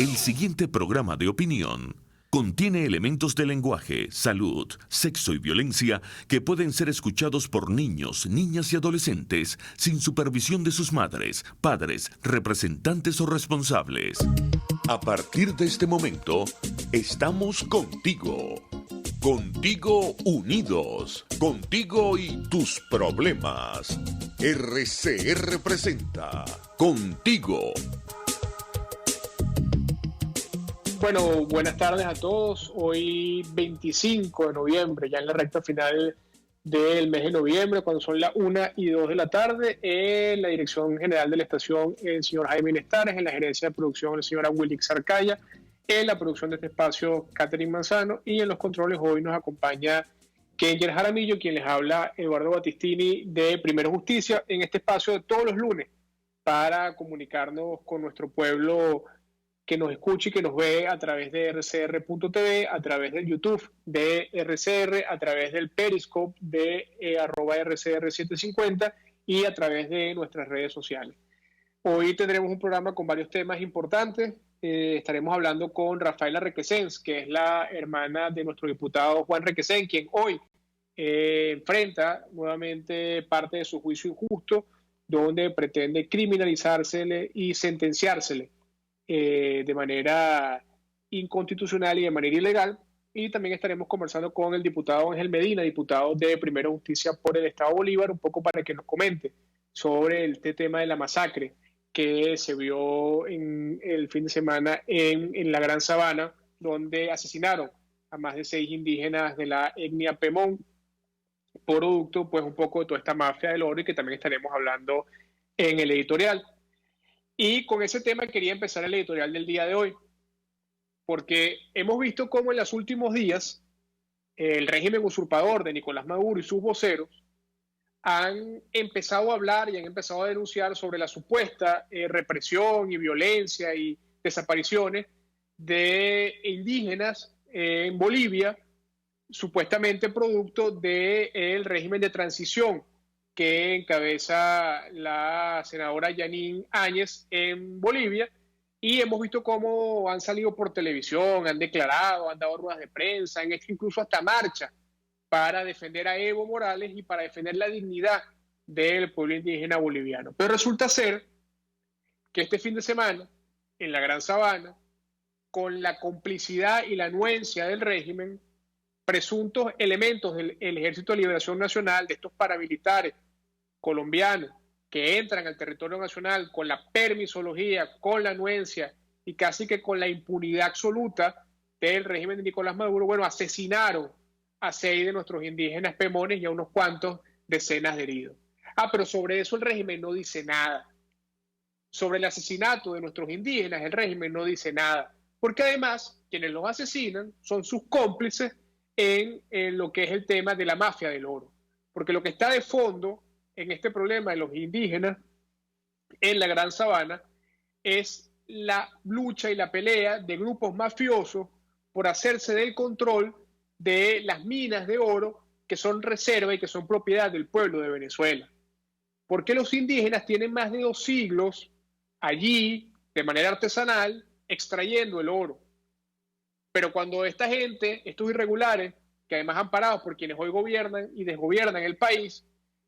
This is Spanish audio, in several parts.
El siguiente programa de opinión contiene elementos de lenguaje, salud, sexo y violencia que pueden ser escuchados por niños, niñas y adolescentes sin supervisión de sus madres, padres, representantes o responsables. A partir de este momento, estamos contigo. Contigo unidos. Contigo y tus problemas. RCR presenta Contigo. Bueno, buenas tardes a todos. Hoy 25 de noviembre, ya en la recta final del mes de noviembre, cuando son las 1 y 2 de la tarde, en la dirección general de la estación, el señor Jaime Inestares, en la gerencia de producción, la señora Wilix Arcaya, en la producción de este espacio, Catherine Manzano, y en los controles hoy nos acompaña Kenger Jaramillo, quien les habla, Eduardo Battistini, de Primero Justicia, en este espacio de todos los lunes, para comunicarnos con nuestro pueblo que nos escuche y que nos ve a través de rcr.tv, a través del YouTube de RCR, a través del Periscope de @RCR750 y a través de nuestras redes sociales. Hoy tendremos un programa con varios temas importantes. Estaremos hablando con Rafaela Requesens, que es la hermana de nuestro diputado Juan Requesens, quien hoy enfrenta nuevamente parte de su juicio injusto, donde pretende criminalizársele y sentenciársele de manera inconstitucional y de manera ilegal. Y también estaremos conversando con el diputado Ángel Medina, diputado de Primera Justicia por el Estado Bolívar, un poco para que nos comente sobre este tema de la masacre que se vio en el fin de semana en la Gran Sabana, donde asesinaron a más de 6 indígenas de la etnia Pemón, producto pues un poco de toda esta mafia del oro, y que también estaremos hablando en el editorial. Y con ese tema quería empezar el editorial del día de hoy, porque hemos visto cómo en los últimos días el régimen usurpador de Nicolás Maduro y sus voceros han empezado a hablar y han empezado a denunciar sobre la supuesta represión y violencia y desapariciones de indígenas en Bolivia, supuestamente producto del régimen de transición que encabeza la senadora Yanine Áñez en Bolivia, y hemos visto cómo han salido por televisión, han declarado, han dado ruedas de prensa, han hecho incluso hasta marcha para defender a Evo Morales y para defender la dignidad del pueblo indígena boliviano. Pero resulta ser que este fin de semana, en la Gran Sabana, con la complicidad y la anuencia del régimen, presuntos elementos del Ejército de Liberación Nacional, de estos paramilitares colombianos que entran al territorio nacional con la permisología, con la anuencia y casi que con la impunidad absoluta del régimen de Nicolás Maduro, bueno, asesinaron a 6 de nuestros indígenas pemones y a unos cuantos decenas de heridos. Pero sobre eso el régimen no dice nada. Sobre el asesinato de nuestros indígenas el régimen no dice nada, porque además quienes los asesinan son sus cómplices en lo que es el tema de la mafia del oro. Porque lo que está de fondo en este problema de los indígenas en la Gran Sabana es la lucha y la pelea de grupos mafiosos por hacerse del control de las minas de oro que son reserva y que son propiedad del pueblo de Venezuela. Porque los indígenas tienen más de 2 siglos allí, de manera artesanal, extrayendo el oro. Pero cuando esta gente, estos irregulares, que además amparados por quienes hoy gobiernan y desgobiernan el país,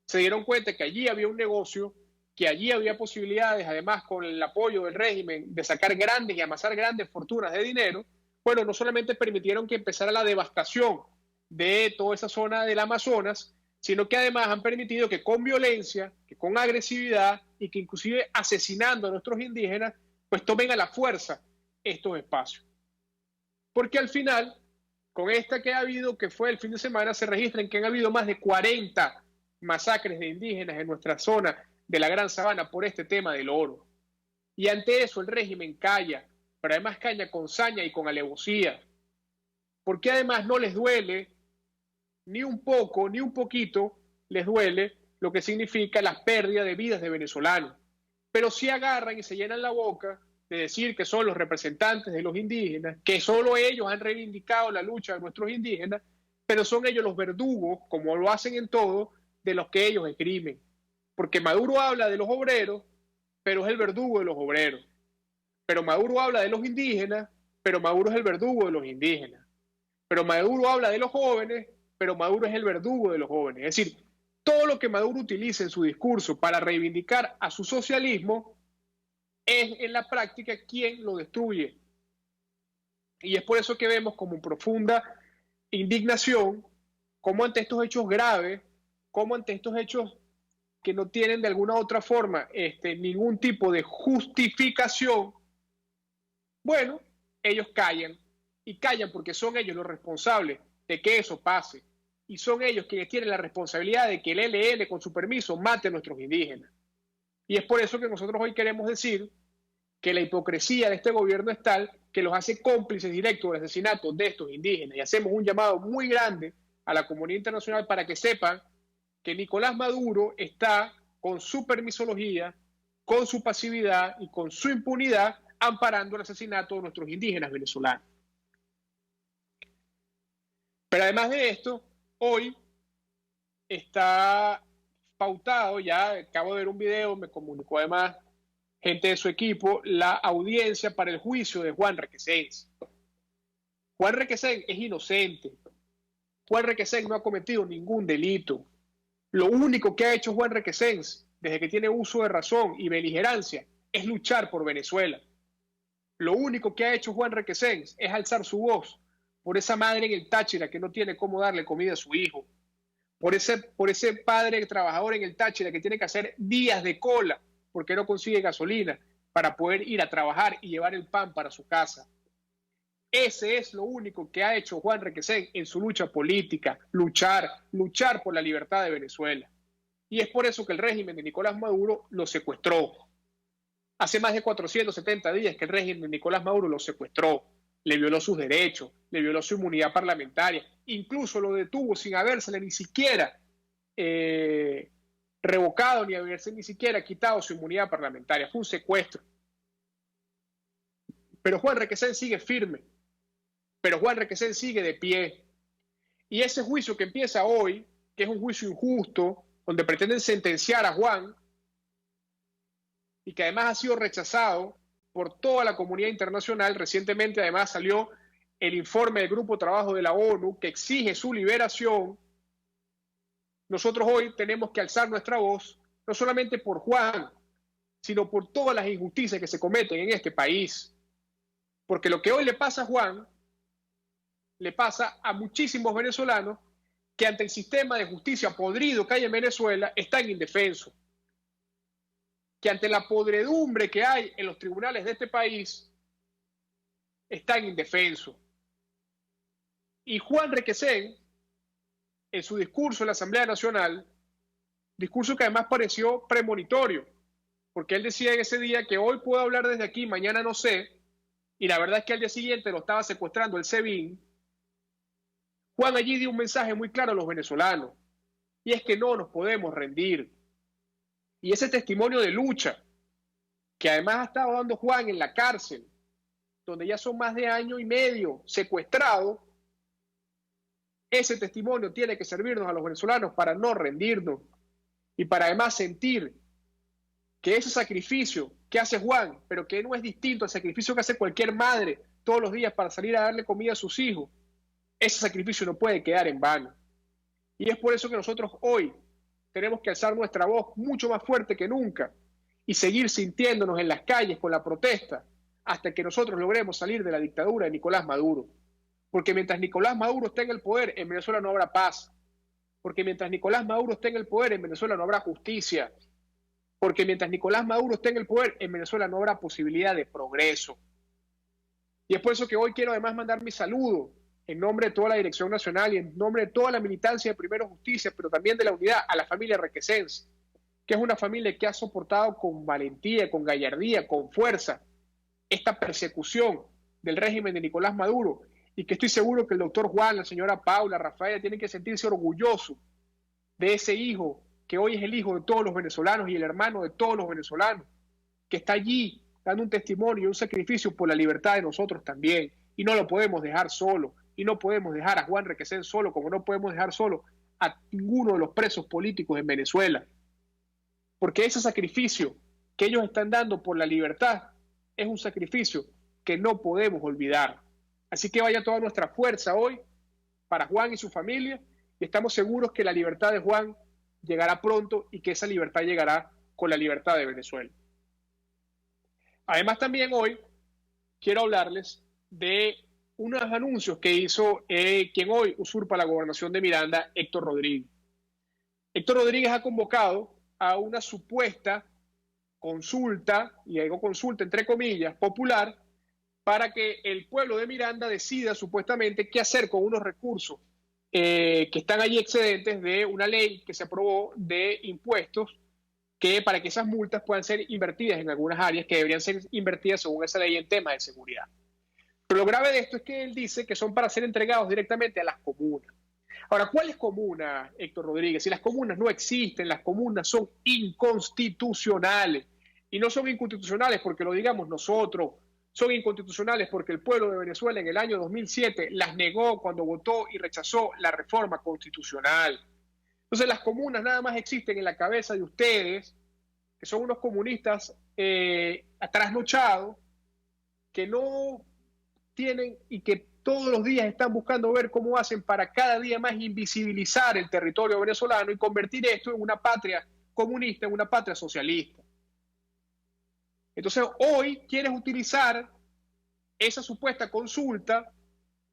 se dieron cuenta que allí había un negocio, que allí había posibilidades, además con el apoyo del régimen, de sacar grandes y amasar grandes fortunas de dinero, bueno, no solamente permitieron que empezara la devastación de toda esa zona del Amazonas, sino que además han permitido que con violencia, que con agresividad y que inclusive asesinando a nuestros indígenas, pues tomen a la fuerza estos espacios. Porque al final, con esta que ha habido, que fue el fin de semana, se registran que han habido más de 40 masacres de indígenas en nuestra zona de la Gran Sabana por este tema del oro. Y ante eso el régimen calla, pero además calla con saña y con alevosía, porque además no les duele ni un poco, ni un poquito les duele lo que significa la pérdida de vidas de venezolanos, pero sí agarran y se llenan la boca de decir que son los representantes de los indígenas, que solo ellos han reivindicado la lucha de nuestros indígenas, pero son ellos los verdugos, como lo hacen en todo, de los que ellos escriben. Porque Maduro habla de los obreros, pero es el verdugo de los obreros. Pero Maduro habla de los indígenas, pero Maduro es el verdugo de los indígenas. Pero Maduro habla de los jóvenes, pero Maduro es el verdugo de los jóvenes. Es decir, todo lo que Maduro utiliza en su discurso para reivindicar a su socialismo es en la práctica quien lo destruye. Y es por eso que vemos como profunda indignación, como ante estos hechos graves, como ante estos hechos que no tienen de alguna u otra forma ningún tipo de justificación, bueno, ellos callan. Y callan porque son ellos los responsables de que eso pase. Y son ellos quienes tienen la responsabilidad de que el ELN, con su permiso, mate a nuestros indígenas. Y es por eso que nosotros hoy queremos decir que la hipocresía de este gobierno es tal que los hace cómplices directos del asesinato de estos indígenas. Y hacemos un llamado muy grande a la comunidad internacional para que sepan que Nicolás Maduro está con su permisología, con su pasividad y con su impunidad amparando el asesinato de nuestros indígenas venezolanos. Pero además de esto, hoy está pautado, ya acabo de ver un video, me comunicó además gente de su equipo, la audiencia para el juicio de Juan Requesens. Juan Requesens es inocente. Juan Requesens no ha cometido ningún delito. Lo único que ha hecho Juan Requesens, desde que tiene uso de razón y beligerancia, es luchar por Venezuela. Lo único que ha hecho Juan Requesens es alzar su voz por esa madre en el Táchira que no tiene cómo darle comida a su hijo, por ese padre trabajador en el Táchira que tiene que hacer días de cola porque no consigue gasolina para poder ir a trabajar y llevar el pan para su casa. Ese es lo único que ha hecho Juan Requesens en su lucha política, luchar por la libertad de Venezuela. Y es por eso que el régimen de Nicolás Maduro lo secuestró. Hace más de 470 días que el régimen de Nicolás Maduro lo secuestró, le violó sus derechos, le violó su inmunidad parlamentaria, incluso lo detuvo sin habérsele ni siquiera revocado, ni haberse ni siquiera quitado su inmunidad parlamentaria. Fue un secuestro. Pero Juan Requesens sigue firme, pero Juan Requesens sigue de pie. Y ese juicio que empieza hoy, que es un juicio injusto, donde pretenden sentenciar a Juan, y que además ha sido rechazado por toda la comunidad internacional. Recientemente además salió el informe del Grupo de Trabajo de la ONU que exige su liberación. Nosotros hoy tenemos que alzar nuestra voz, no solamente por Juan, sino por todas las injusticias que se cometen en este país. Porque lo que hoy le pasa a Juan, le pasa a muchísimos venezolanos que ante el sistema de justicia podrido que hay en Venezuela están indefensos. Que ante la podredumbre que hay en los tribunales de este país están indefensos. Y Juan Requesens, en su discurso en la Asamblea Nacional, discurso que además pareció premonitorio, porque él decía en ese día que hoy puedo hablar desde aquí, mañana no sé, y la verdad es que al día siguiente lo estaba secuestrando el SEBIN. Juan allí dio un mensaje muy claro a los venezolanos, y es que no nos podemos rendir. Y ese testimonio de lucha, que además ha estado dando Juan en la cárcel, donde ya son más de año y medio secuestrado, ese testimonio tiene que servirnos a los venezolanos para no rendirnos y para además sentir que ese sacrificio que hace Juan, pero que no es distinto al sacrificio que hace cualquier madre todos los días para salir a darle comida a sus hijos, ese sacrificio no puede quedar en vano. Y es por eso que nosotros hoy tenemos que alzar nuestra voz mucho más fuerte que nunca y seguir sintiéndonos en las calles con la protesta hasta que nosotros logremos salir de la dictadura de Nicolás Maduro. Porque mientras Nicolás Maduro esté en el poder, en Venezuela no habrá paz. Porque mientras Nicolás Maduro esté en el poder, en Venezuela no habrá justicia. Porque mientras Nicolás Maduro esté en el poder, en Venezuela no habrá posibilidad de progreso. Y es por eso que hoy quiero además mandar mi saludo en nombre de toda la Dirección Nacional y en nombre de toda la militancia de Primero Justicia, pero también de la unidad, a la familia Requesens, que es una familia que ha soportado con valentía, con gallardía, con fuerza, esta persecución del régimen de Nicolás Maduro, y que estoy seguro que el doctor Juan, la señora Paula, Rafaela, tienen que sentirse orgullosos de ese hijo, que hoy es el hijo de todos los venezolanos y el hermano de todos los venezolanos, que está allí dando un testimonio y un sacrificio por la libertad de nosotros también, y no lo podemos dejar solo, y no podemos dejar a Juan Requesens solo, como no podemos dejar solo a ninguno de los presos políticos en Venezuela, porque ese sacrificio que ellos están dando por la libertad es un sacrificio que no podemos olvidar. Así que vaya toda nuestra fuerza hoy para Juan y su familia, y estamos seguros que la libertad de Juan llegará pronto y que esa libertad llegará con la libertad de Venezuela. Además, también hoy quiero hablarles de unos anuncios que hizo quien hoy usurpa la gobernación de Miranda, Héctor Rodríguez. Héctor Rodríguez ha convocado a una supuesta consulta, y digo consulta entre comillas, popular, para que el pueblo de Miranda decida supuestamente qué hacer con unos recursos que están allí excedentes de una ley que se aprobó de impuestos, que para que esas multas puedan ser invertidas en algunas áreas que deberían ser invertidas según esa ley en temas de seguridad. Pero lo grave de esto es que él dice que son para ser entregados directamente a las comunas. Ahora, ¿cuáles comunas, Héctor Rodríguez? Si las comunas no existen, las comunas son inconstitucionales. Y no son inconstitucionales porque lo digamos nosotros, son inconstitucionales porque el pueblo de Venezuela en el año 2007 las negó cuando votó y rechazó la reforma constitucional. Entonces las comunas nada más existen en la cabeza de ustedes, que son unos comunistas trasnochados, que no tienen y que todos los días están buscando ver cómo hacen para cada día más invisibilizar el territorio venezolano y convertir esto en una patria comunista, en una patria socialista. Entonces hoy quieres utilizar esa supuesta consulta,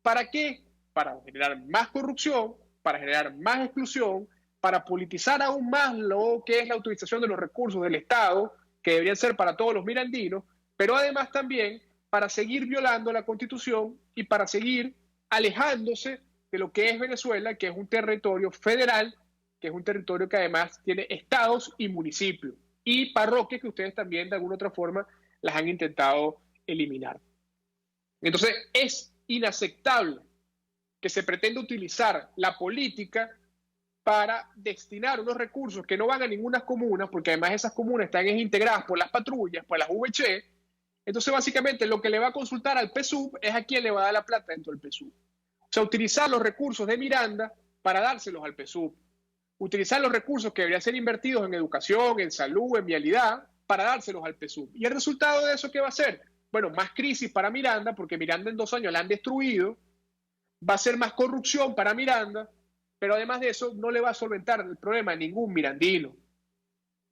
¿para qué? Para generar más corrupción, para generar más exclusión, para politizar aún más lo que es la utilización de los recursos del Estado, que deberían ser para todos los mirandinos, pero además también para seguir violando la Constitución y para seguir alejándose de lo que es Venezuela, que es un territorio federal, que es un territorio que además tiene estados y municipios, y parroquias que ustedes también de alguna otra forma las han intentado eliminar. Entonces es inaceptable que se pretenda utilizar la política para destinar unos recursos que no van a ninguna comuna, porque además esas comunas están integradas por las patrullas, por las VC. Entonces básicamente lo que le va a consultar al PSUV es a quién le va a dar la plata dentro del PSUV. O sea, utilizar los recursos de Miranda para dárselos al PSUV. Utilizar los recursos que deberían ser invertidos en educación, en salud, en vialidad, para dárselos al PSUV. ¿Y el resultado de eso qué va a ser? Bueno, más crisis para Miranda, porque Miranda en 2 años la han destruido. Va a ser más corrupción para Miranda, pero además de eso no le va a solventar el problema a ningún mirandino.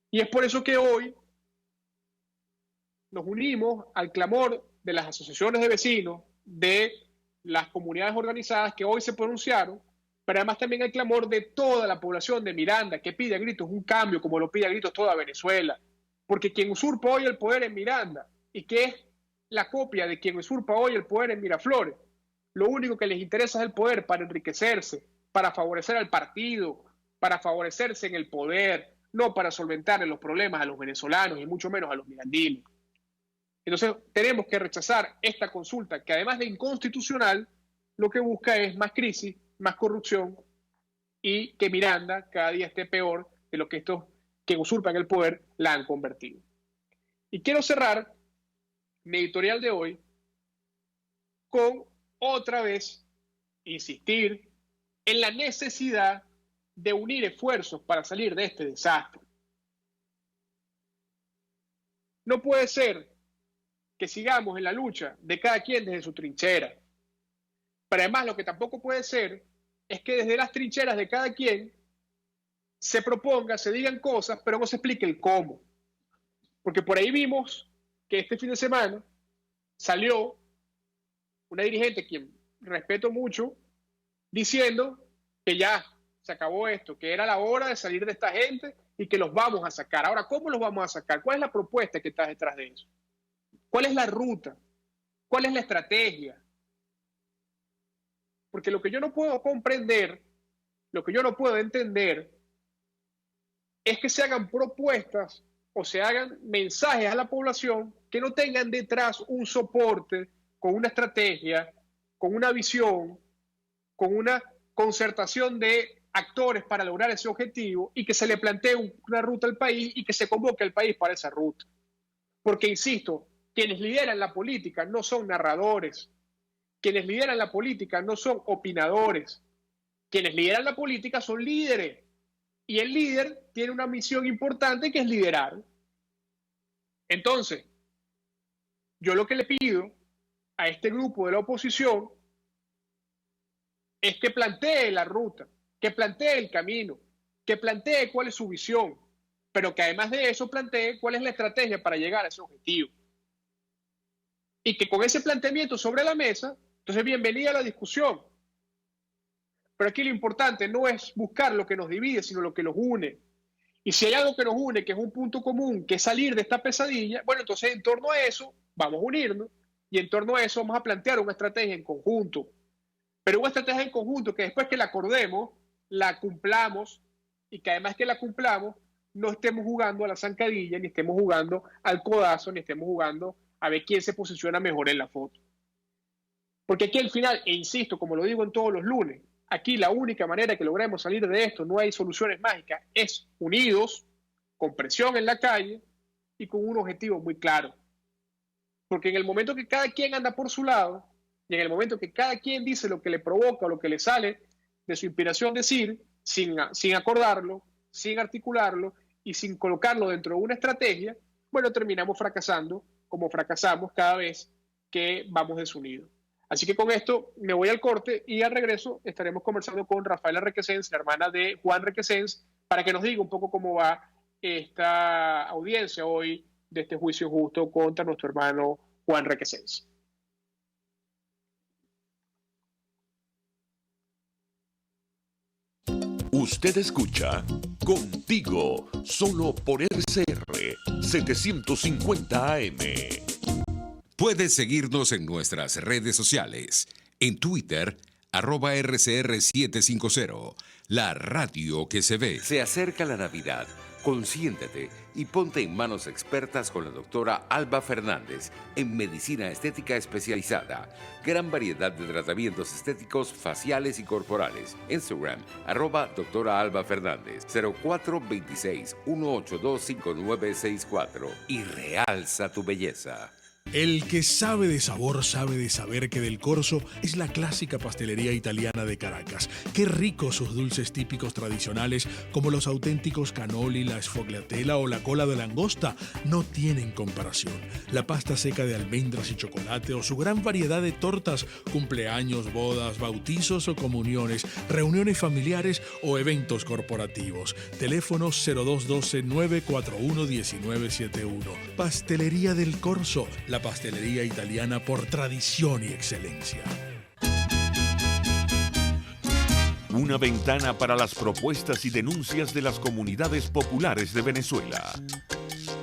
Y es por eso que hoy nos unimos al clamor de las asociaciones de vecinos, de las comunidades organizadas que hoy se pronunciaron, pero además también el clamor de toda la población de Miranda, que pide a gritos un cambio, como lo pide a gritos toda Venezuela. Porque quien usurpa hoy el poder en Miranda, y que es la copia de quien usurpa hoy el poder en Miraflores, lo único que les interesa es el poder para enriquecerse, para favorecer al partido, para favorecerse en el poder, no para solventar los problemas a los venezolanos y mucho menos a los mirandinos. Entonces tenemos que rechazar esta consulta que además de inconstitucional, lo que busca es más crisis, más corrupción y que Miranda cada día esté peor de lo que estos que usurpan el poder la han convertido. Y quiero cerrar mi editorial de hoy con otra vez insistir en la necesidad de unir esfuerzos para salir de este desastre. No puede ser que sigamos en la lucha de cada quien desde su trinchera. Pero además lo que tampoco puede ser es que desde las trincheras de cada quien se proponga, se digan cosas, pero no se explique el cómo. Porque por ahí vimos que este fin de semana salió una dirigente, quien respeto mucho, diciendo que ya se acabó esto, que era la hora de salir de esta gente y que los vamos a sacar. Ahora, ¿cómo los vamos a sacar? ¿Cuál es la propuesta que está detrás de eso? ¿Cuál es la ruta? ¿Cuál es la estrategia? Porque lo que yo no puedo comprender, lo que yo no puedo entender, es que se hagan propuestas o se hagan mensajes a la población que no tengan detrás un soporte con una estrategia, con una visión, con una concertación de actores para lograr ese objetivo y que se le plantee una ruta al país y que se convoque al país para esa ruta. Porque, insisto, quienes lideran la política no son narradores, quienes lideran la política no son opinadores, quienes lideran la política son líderes y el líder tiene una misión importante que es liderar. Entonces, Yo lo que le pido a este grupo de la oposición es que plantee la ruta, que plantee el camino, que plantee cuál es su visión, pero que además de eso plantee cuál es la estrategia para llegar a ese objetivo. Y que con ese planteamiento sobre la mesa, entonces bienvenida a la discusión. Pero aquí lo importante no es buscar lo que nos divide, sino lo que nos une. Y si hay algo que nos une, que es un punto común, que es salir de esta pesadilla, bueno, entonces en torno a eso vamos a unirnos y en torno a eso vamos a plantear una estrategia en conjunto. Pero una estrategia en conjunto que después que la acordemos, la cumplamos y que además que la cumplamos, no estemos jugando a la zancadilla, ni estemos jugando al codazo, ni estemos jugando a ver quién se posiciona mejor en la foto. Porque aquí al final, e insisto, como lo digo en todos los lunes, aquí la única manera que logremos salir de esto, no hay soluciones mágicas, es unidos, con presión en la calle y con un objetivo muy claro. Porque en el momento que cada quien anda por su lado, y en el momento que cada quien dice lo que le provoca o lo que le sale de su inspiración decir, sin acordarlo, sin articularlo y sin colocarlo dentro de una estrategia, bueno, terminamos fracasando como fracasamos cada vez que vamos desunidos. Así que con esto me voy al corte y al regreso estaremos conversando con Rafaela Requesens, la hermana de Juan Requesens, para que nos diga un poco cómo va esta audiencia hoy de este juicio justo contra nuestro hermano Juan Requesens. Usted escucha Contigo, solo por RCR 750 AM. Puedes seguirnos en nuestras redes sociales. En Twitter, @RCR750, la radio que se ve. Se acerca la Navidad. Consiéntete y ponte en manos expertas con la doctora Alba Fernández en medicina estética especializada. Gran variedad de tratamientos estéticos faciales y corporales. Instagram, @doctora Alba Fernández, 0426-182-5964. Y realza tu belleza. El que sabe de sabor sabe de saber que Del Corso es la clásica pastelería italiana de Caracas. Qué ricos sus dulces típicos tradicionales como los auténticos cannoli, la sfogliatella o la cola de langosta no tienen comparación. La pasta seca de almendras y chocolate o su gran variedad de tortas, cumpleaños, bodas, bautizos o comuniones, reuniones familiares o eventos corporativos. Teléfono 0212-941-1971. Pastelería Del Corso, la pastelería italiana por tradición y excelencia. Una ventana para las propuestas y denuncias de las comunidades populares de Venezuela.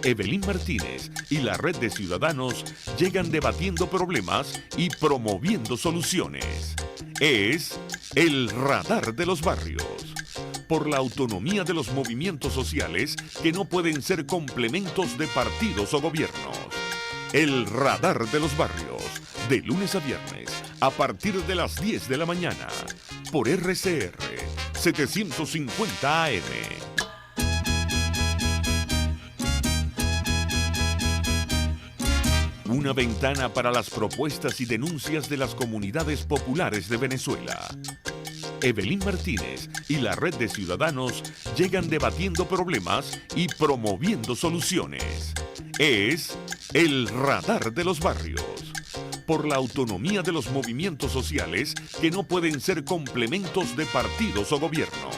Evelyn Martínez y la Red de Ciudadanos llegan debatiendo problemas y promoviendo soluciones. Es el Radar de los Barrios. Por la autonomía de los movimientos sociales que no pueden ser complementos de partidos o gobiernos. El Radar de los Barrios, de lunes a viernes, a partir de las 10 de la mañana, por RCR 750 AM. Una ventana para las propuestas y denuncias de las comunidades populares de Venezuela. Evelyn Martínez y la Red de Ciudadanos llegan debatiendo problemas y promoviendo soluciones. Es el Radar de los Barrios. Por la autonomía de los movimientos sociales que no pueden ser complementos de partidos o gobiernos.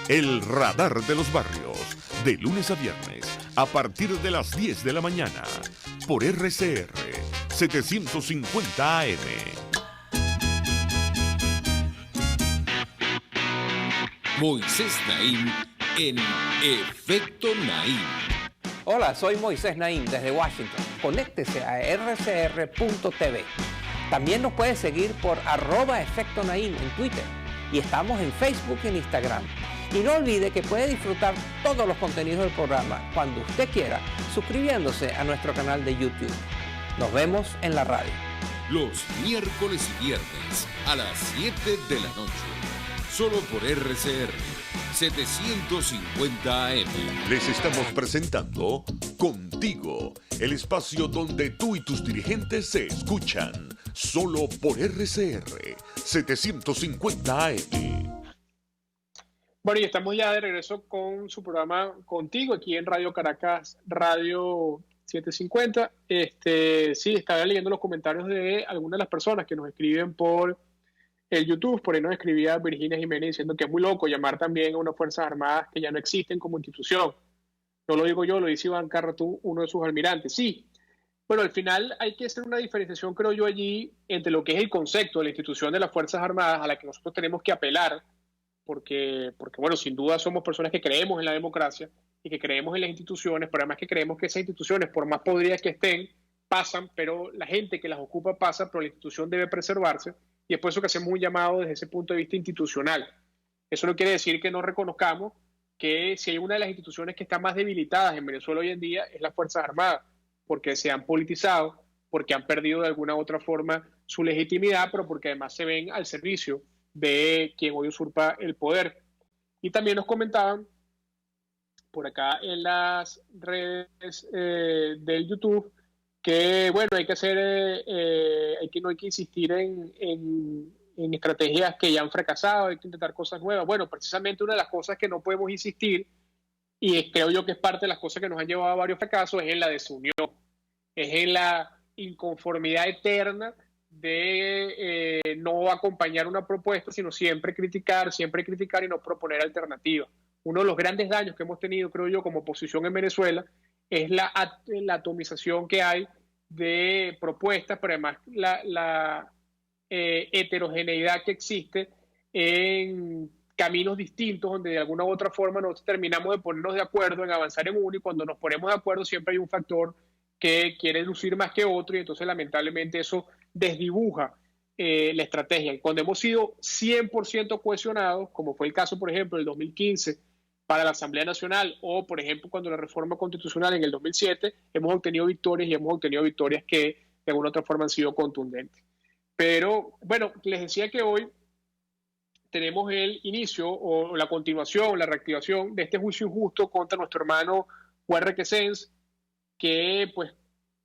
El Radar de los Barrios, de lunes a viernes, a partir de las 10 de la mañana, por RCR 750 AM. Moisés Naim en Efecto Naim. Hola, soy Moisés Naim desde Washington. Conéctese a rcr.tv. También nos puede seguir por @Efecto Naim en Twitter. Y estamos en Facebook y en Instagram. Y no olvide que puede disfrutar todos los contenidos del programa cuando usted quiera, suscribiéndose a nuestro canal de YouTube. Nos vemos en la radio. Los miércoles y viernes a las 7 de la noche. Solo por RCR 750 AM. Les estamos presentando Contigo, el espacio donde tú y tus dirigentes se escuchan. Solo por RCR 750 AM. Bueno, y estamos ya de regreso con su programa Contigo, aquí en Radio Caracas, Radio 7:50. Sí, estaba leyendo los comentarios de algunas de las personas que nos escriben por el YouTube. Por ahí nos escribía Virginia Jiménez diciendo que es muy loco llamar también a unas Fuerzas Armadas que ya no existen como institución. No lo digo yo, lo dice Iván Carratú, uno de sus almirantes. Sí, bueno, al final hay que hacer una diferenciación, creo yo, allí entre lo que es el concepto de la institución de las Fuerzas Armadas a la que nosotros tenemos que apelar, porque bueno, sin duda somos personas que creemos en la democracia y que creemos en las instituciones, pero además que creemos que esas instituciones, por más podridas que estén, pasan, pero la gente que las ocupa pasa, pero la institución debe preservarse, y es por eso que hacemos un llamado desde ese punto de vista institucional. Eso no quiere decir que no reconozcamos que si hay una de las instituciones que está más debilitadas en Venezuela hoy en día es las Fuerzas Armadas, porque se han politizado, porque han perdido de alguna u otra forma su legitimidad, pero porque además se ven al servicio de quien hoy usurpa el poder. Y también nos comentaban por acá en las redes del YouTube que, bueno, hay que no hay que insistir en estrategias que ya han fracasado, hay que intentar cosas nuevas. Bueno, precisamente una de las cosas que no podemos insistir, y creo yo que es parte de las cosas que nos han llevado a varios fracasos, es en la desunión, es en la inconformidad eterna de no acompañar una propuesta, sino siempre criticar y no proponer alternativas. Uno de los grandes daños que hemos tenido, creo yo, como oposición en Venezuela, es la atomización que hay de propuestas, pero además la heterogeneidad que existe en caminos distintos, donde de alguna u otra forma nosotros terminamos de ponernos de acuerdo en avanzar en uno, y cuando nos ponemos de acuerdo siempre hay un factor que quiere lucir más que otro, y entonces lamentablemente eso desdibuja la estrategia. Y cuando hemos sido 100% cohesionados, como fue el caso, por ejemplo, del 2015 para la Asamblea Nacional, o por ejemplo cuando la reforma constitucional en el 2007, hemos obtenido victorias que de alguna u otra forma han sido contundentes. Pero bueno, les decía que hoy tenemos el inicio o la continuación, la reactivación de este juicio injusto contra nuestro hermano Juan Requesens, que pues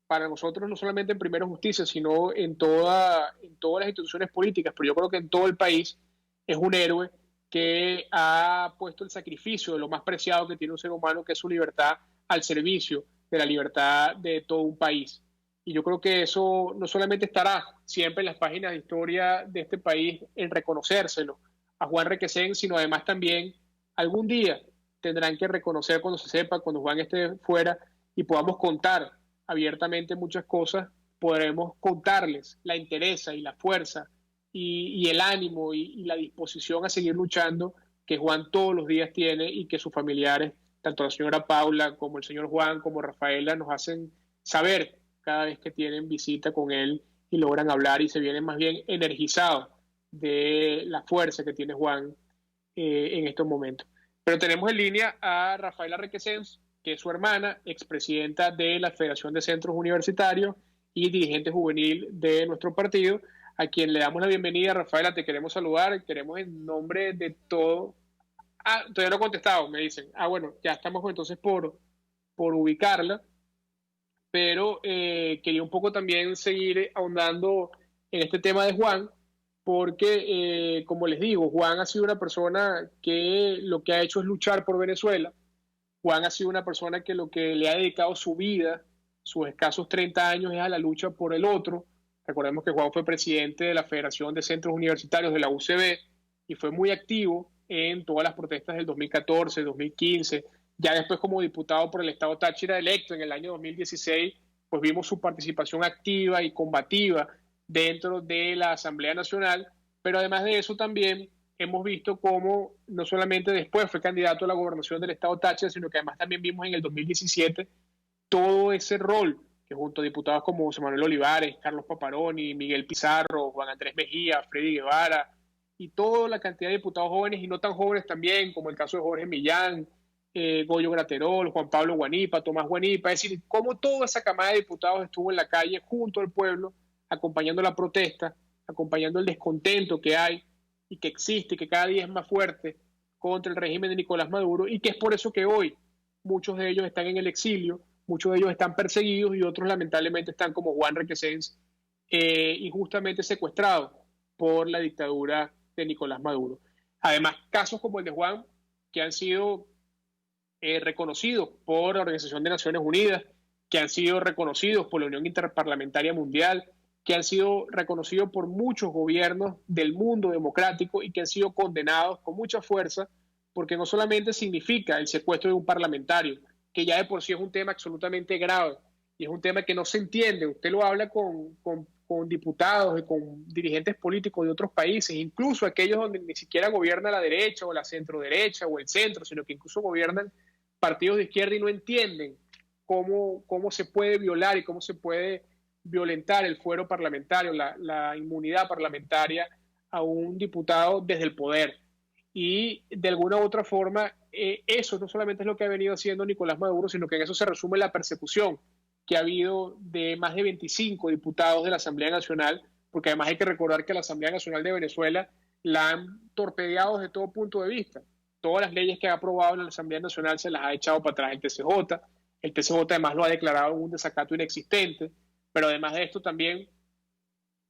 para nosotros no solamente en Primero Justicia, sino en todas las instituciones políticas, pero yo creo que en todo el país es un héroe que ha puesto el sacrificio de lo más preciado que tiene un ser humano, que es su libertad, al servicio de la libertad de todo un país. Y yo creo que eso no solamente estará siempre en las páginas de historia de este país en reconocérselo a Juan Requesens, sino además también algún día tendrán que reconocer cuando se sepa, cuando Juan esté fuera y podamos contar abiertamente muchas cosas, podremos contarles la entereza y la fuerza y el ánimo y la disposición a seguir luchando que Juan todos los días tiene, y que sus familiares, tanto la señora Paula como el señor Juan como Rafaela, nos hacen saber cada vez que tienen visita con él y logran hablar y se vienen más bien energizados de la fuerza que tiene Juan en estos momentos. Pero tenemos en línea a Rafaela Requesens, que es su hermana, expresidenta de la Federación de Centros Universitarios y dirigente juvenil de nuestro partido, a quien le damos la bienvenida. Rafaela, te queremos saludar, queremos en nombre de todo. Todavía no he contestado, me dicen. Bueno, ya estamos entonces por ubicarla, pero quería un poco también seguir ahondando en este tema de Juan, porque, como les digo, Juan ha sido una persona que lo que ha hecho es luchar por Venezuela. Juan ha sido una persona que lo que le ha dedicado su vida, sus escasos 30 años, es a la lucha por el otro. Recordemos que Juan fue presidente de la Federación de Centros Universitarios de la UCB y fue muy activo en todas las protestas del 2014, 2015. Ya después, como diputado por el estado Táchira electo en el año 2016, pues vimos su participación activa y combativa dentro de la Asamblea Nacional, pero además de eso también hemos visto cómo no solamente después fue candidato a la gobernación del estado Táchira, sino que además también vimos en el 2017 todo ese rol que junto a diputados como José Manuel Olivares, Carlos Paparoni, Miguel Pizarro, Juan Andrés Mejía, Freddy Guevara y toda la cantidad de diputados jóvenes y no tan jóvenes también, como el caso de Jorge Millán, Goyo Graterol, Juan Pablo Guanipa, Tomás Guanipa, es decir, cómo toda esa camada de diputados estuvo en la calle junto al pueblo, acompañando la protesta, acompañando el descontento que hay y que existe, que cada día es más fuerte contra el régimen de Nicolás Maduro, y que es por eso que hoy muchos de ellos están en el exilio, muchos de ellos están perseguidos y otros lamentablemente están como Juan Requesens, injustamente secuestrados por la dictadura de Nicolás Maduro. Además, casos como el de Juan, que han sido reconocidos por la Organización de Naciones Unidas, que han sido reconocidos por la Unión Interparlamentaria Mundial, que han sido reconocidos por muchos gobiernos del mundo democrático y que han sido condenados con mucha fuerza, porque no solamente significa el secuestro de un parlamentario, que ya de por sí es un tema absolutamente grave y es un tema que no se entiende. Usted lo habla con diputados y con dirigentes políticos de otros países, incluso aquellos donde ni siquiera gobierna la derecha o la centroderecha o el centro, sino que incluso gobiernan partidos de izquierda y no entienden cómo se puede violar y cómo se puede violentar el fuero parlamentario, la inmunidad parlamentaria a un diputado desde el poder. Y de alguna u otra forma, eso no solamente es lo que ha venido haciendo Nicolás Maduro, sino que en eso se resume la persecución que ha habido de más de 25 diputados de la Asamblea Nacional, porque además hay que recordar que la Asamblea Nacional de Venezuela la han torpedeado desde todo punto de vista. Todas las leyes que ha aprobado en la Asamblea Nacional se las ha echado para atrás el TCJ. El TCJ además lo ha declarado un desacato inexistente, pero además de esto también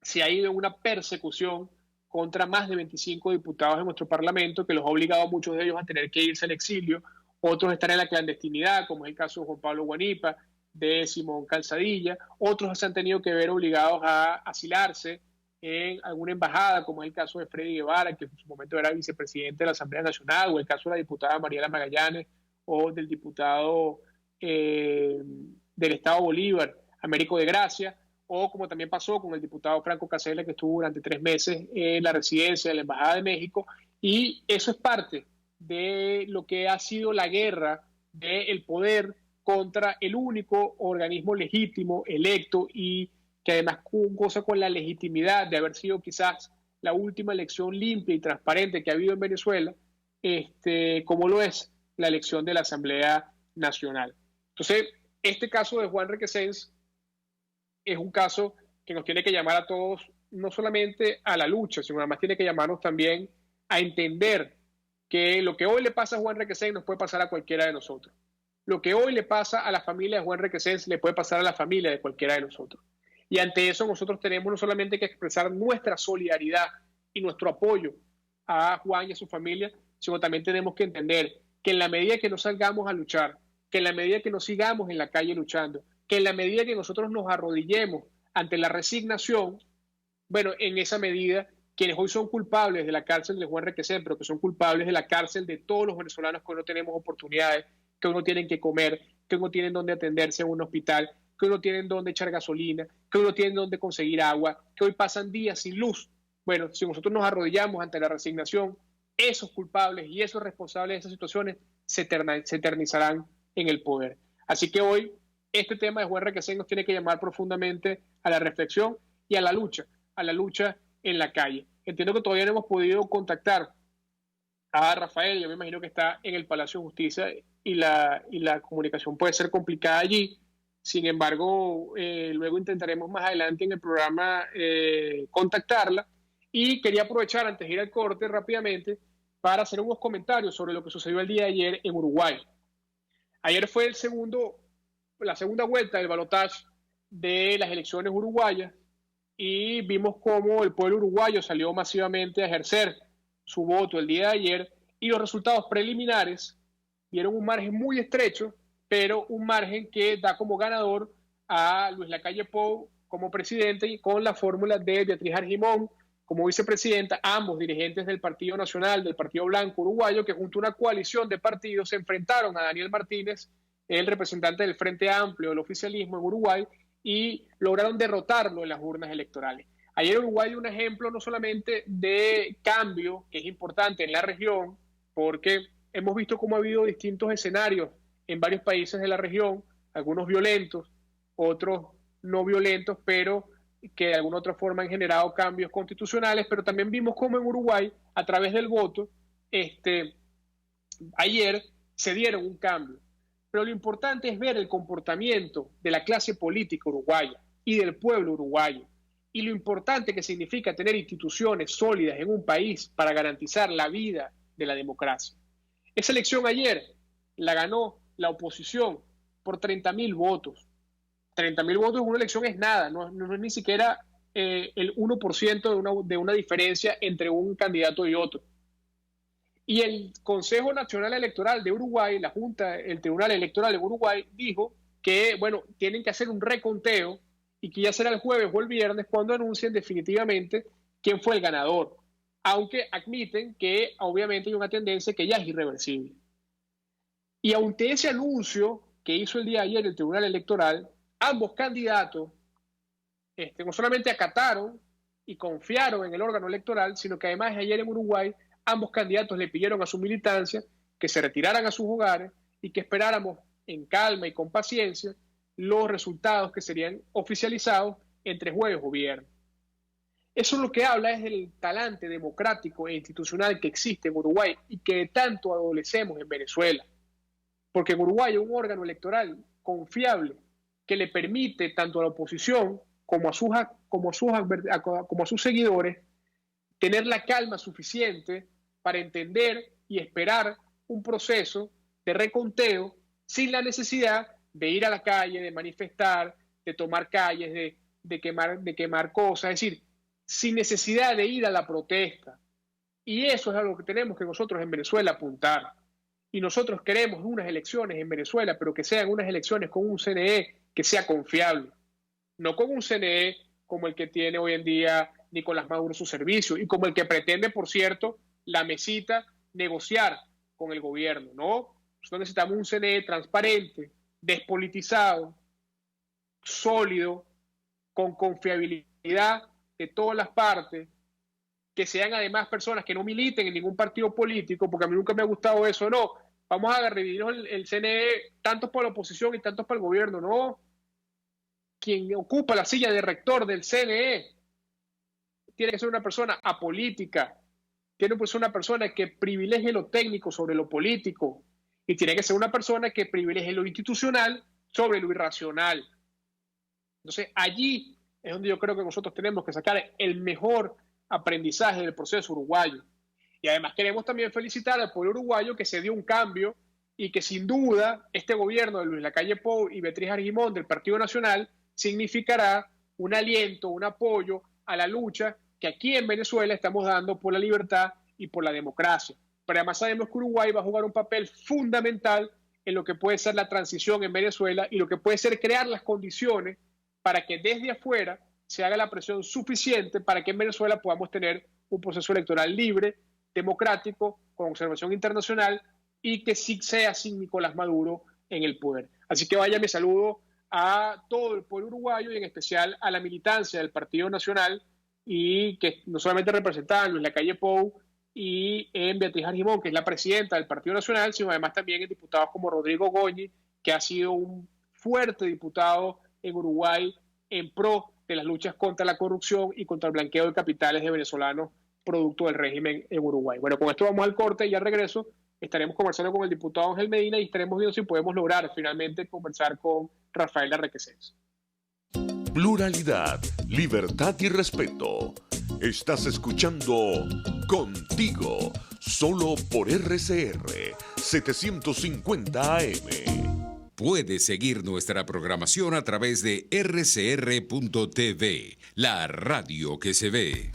se ha ido en una persecución contra más de 25 diputados de nuestro Parlamento, que los ha obligado a muchos de ellos a tener que irse al exilio, otros están en la clandestinidad, como es el caso de Juan Pablo Guanipa, de Simón Calzadilla, otros se han tenido que ver obligados a asilarse en alguna embajada, como es el caso de Freddy Guevara, que en su momento era vicepresidente de la Asamblea Nacional, o el caso de la diputada Mariela Magallanes, o del diputado del Estado Bolívar, Américo de Gracia, o como también pasó con el diputado Franco Casella, que estuvo durante 3 meses en la residencia de la Embajada de México, y eso es parte de lo que ha sido la guerra del poder contra el único organismo legítimo, electo, y que además goza con la legitimidad de haber sido quizás la última elección limpia y transparente que ha habido en Venezuela, como lo es la elección de la Asamblea Nacional. Entonces, este caso de Juan Requesens es un caso que nos tiene que llamar a todos, no solamente a la lucha, sino además tiene que llamarnos también a entender que lo que hoy le pasa a Juan Requesens nos puede pasar a cualquiera de nosotros. Lo que hoy le pasa a la familia de Juan Requesens le puede pasar a la familia de cualquiera de nosotros. Y ante eso nosotros tenemos no solamente que expresar nuestra solidaridad y nuestro apoyo a Juan y a su familia, sino también tenemos que entender que en la medida que nos salgamos a luchar, que en la medida que nos sigamos en la calle luchando, que en la medida que nosotros nos arrodillemos ante la resignación, bueno, en esa medida, quienes hoy son culpables de la cárcel de Juan Requesens, pero que son culpables de la cárcel de todos los venezolanos que hoy no tenemos oportunidades, que hoy no tienen que comer, que hoy no tienen dónde atenderse en un hospital, que hoy no tienen dónde echar gasolina, que hoy no tienen dónde conseguir agua, que hoy pasan días sin luz. Bueno, si nosotros nos arrodillamos ante la resignación, esos culpables y esos responsables de esas situaciones se eternizarán en el poder. Así que hoy este tema de Juan Requesens nos tiene que llamar profundamente a la reflexión y a la lucha en la calle. Entiendo que todavía no hemos podido contactar a Rafael, yo me imagino que está en el Palacio de Justicia y la comunicación puede ser complicada allí. Sin embargo, luego intentaremos más adelante en el programa contactarla, y quería aprovechar antes de ir al corte rápidamente para hacer unos comentarios sobre lo que sucedió el día de ayer en Uruguay. Ayer fue la segunda vuelta del balotaje de las elecciones uruguayas y vimos cómo el pueblo uruguayo salió masivamente a ejercer su voto el día de ayer, y los resultados preliminares dieron un margen muy estrecho, pero un margen que da como ganador a Luis Lacalle Pou como presidente, y con la fórmula de Beatriz Argimón como vicepresidenta, ambos dirigentes del Partido Nacional, del Partido Blanco Uruguayo, que junto a una coalición de partidos se enfrentaron a Daniel Martínez, el representante del Frente Amplio del oficialismo en Uruguay, y lograron derrotarlo en las urnas electorales. Ayer Uruguay dio un ejemplo no solamente de cambio, que es importante en la región, porque hemos visto cómo ha habido distintos escenarios en varios países de la región, algunos violentos, otros no violentos, pero que de alguna otra forma han generado cambios constitucionales, pero también vimos cómo en Uruguay, a través del voto, ayer se dieron un cambio. Pero lo importante es ver el comportamiento de la clase política uruguaya y del pueblo uruguayo, y lo importante que significa tener instituciones sólidas en un país para garantizar la vida de la democracia. Esa elección ayer la ganó la oposición por 30.000 votos. 30.000 votos en una elección es nada, no es ni siquiera el 1% de una diferencia entre un candidato y otro. Y el Consejo Nacional Electoral de Uruguay, la Junta, el Tribunal Electoral de Uruguay, dijo que, bueno, tienen que hacer un reconteo y que ya será el jueves o el viernes cuando anuncien definitivamente quién fue el ganador, aunque admiten que obviamente hay una tendencia que ya es irreversible. Y ante ese anuncio que hizo el día de ayer el Tribunal Electoral, ambos candidatos no solamente acataron y confiaron en el órgano electoral, sino que además ayer en Uruguay ambos candidatos le pidieron a su militancia que se retiraran a sus hogares y que esperáramos en calma y con paciencia los resultados que serían oficializados entre jueves o viernes. Eso lo que habla es del talante democrático e institucional que existe en Uruguay y que tanto adolecemos en Venezuela. Porque en Uruguay hay un órgano electoral confiable que le permite tanto a la oposición como a sus seguidores tener la calma suficiente para entender y esperar un proceso de reconteo sin la necesidad de ir a la calle, de manifestar, de tomar calles, de quemar cosas, es decir, sin necesidad de ir a la protesta. Y eso es algo que tenemos que nosotros en Venezuela apuntar. Y nosotros queremos unas elecciones en Venezuela, pero que sean unas elecciones con un CNE que sea confiable. No con un CNE como el que tiene hoy en día Nicolás Maduro su servicio y como el que pretende, por cierto, la mesita negociar con el gobierno. No, nosotros necesitamos un CNE transparente, despolitizado, sólido, con confiabilidad de todas las partes, que sean además personas que no militen en ningún partido político, porque a mí nunca me ha gustado eso. No, vamos a dividirnos el CNE tantos para la oposición y tantos para el gobierno. No, quien ocupa la silla de rector del CNE tiene que ser una persona apolítica, tiene que ser una persona que privilegie lo técnico sobre lo político y tiene que ser una persona que privilegie lo institucional sobre lo irracional. Entonces allí es donde yo creo que nosotros tenemos que sacar el mejor aprendizaje del proceso uruguayo. Y además queremos también felicitar al pueblo uruguayo que se dio un cambio y que sin duda este gobierno de Luis Lacalle Pou y Beatriz Argimón del Partido Nacional significará un aliento, un apoyo a la lucha que aquí en Venezuela estamos dando por la libertad y por la democracia. Pero además sabemos que Uruguay va a jugar un papel fundamental en lo que puede ser la transición en Venezuela y lo que puede ser crear las condiciones para que desde afuera se haga la presión suficiente para que en Venezuela podamos tener un proceso electoral libre, democrático, con observación internacional y que sí sea sin Nicolás Maduro en el poder. Así que vaya mi saludo a todo el pueblo uruguayo y en especial a la militancia del Partido Nacional y que no solamente representaban Luis Lacalle Pou y en Beatriz Argimón, que es la presidenta del Partido Nacional, sino además también en diputados como Rodrigo Goñi, que ha sido un fuerte diputado en Uruguay en pro de las luchas contra la corrupción y contra el blanqueo de capitales de venezolanos producto del régimen en Uruguay. Bueno, con esto vamos al corte y al regreso estaremos conversando con el diputado Ángel Medina y estaremos viendo si podemos lograr finalmente conversar con Rafael Requesens. Pluralidad, libertad y respeto. Estás escuchando Contigo, solo por RCR 750 AM. Puedes seguir nuestra programación a través de rcr.tv, la radio que se ve.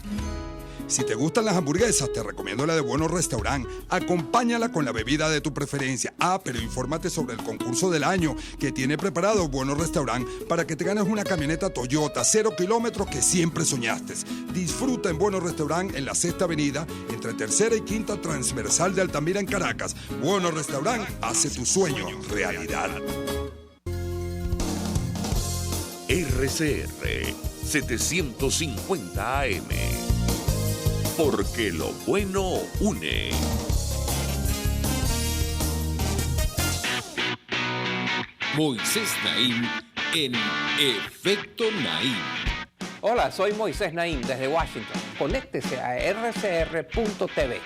Si te gustan las hamburguesas, te recomiendo la de Buenos Restaurant. Acompáñala con la bebida de tu preferencia. Pero infórmate sobre el concurso del año que tiene preparado Buenos Restaurant para que te ganes una camioneta Toyota 0 kilómetros que siempre soñaste. Disfruta en Buenos Restaurant en la 6ª Avenida, entre 3ª y 5ª Transversal de Altamira en Caracas. Buenos Restaurant hace tu sueño realidad. RCR 750 AM. Porque lo bueno une. Moisés Naim en Efecto Naim. Hola, soy Moisés Naim desde Washington. Conéctese a rcr.tv.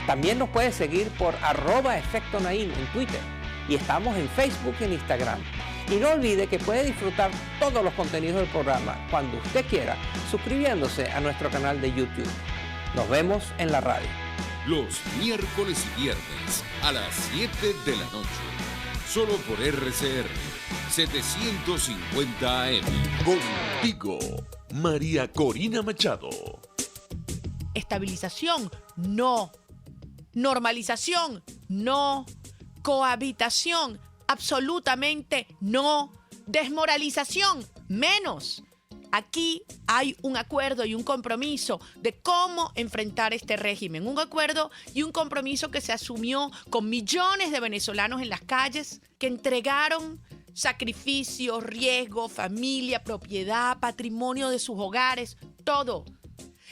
También nos puede seguir por @Efecto Naim en Twitter. Y estamos en Facebook y en Instagram. Y no olvide que puede disfrutar todos los contenidos del programa cuando usted quiera, suscribiéndose a nuestro canal de YouTube. Nos vemos en la radio. Los miércoles y viernes a las 7 de la noche. Solo por RCR 750 AM. Contigo, María Corina Machado. Estabilización, no. Normalización, no. Cohabitación, Absolutamente no. Desmoralización, menos. Aquí hay un acuerdo y un compromiso de cómo enfrentar este régimen. Un acuerdo y un compromiso que se asumió con millones de venezolanos en las calles, que entregaron sacrificios, riesgo, familia, propiedad, patrimonio de sus hogares, todo.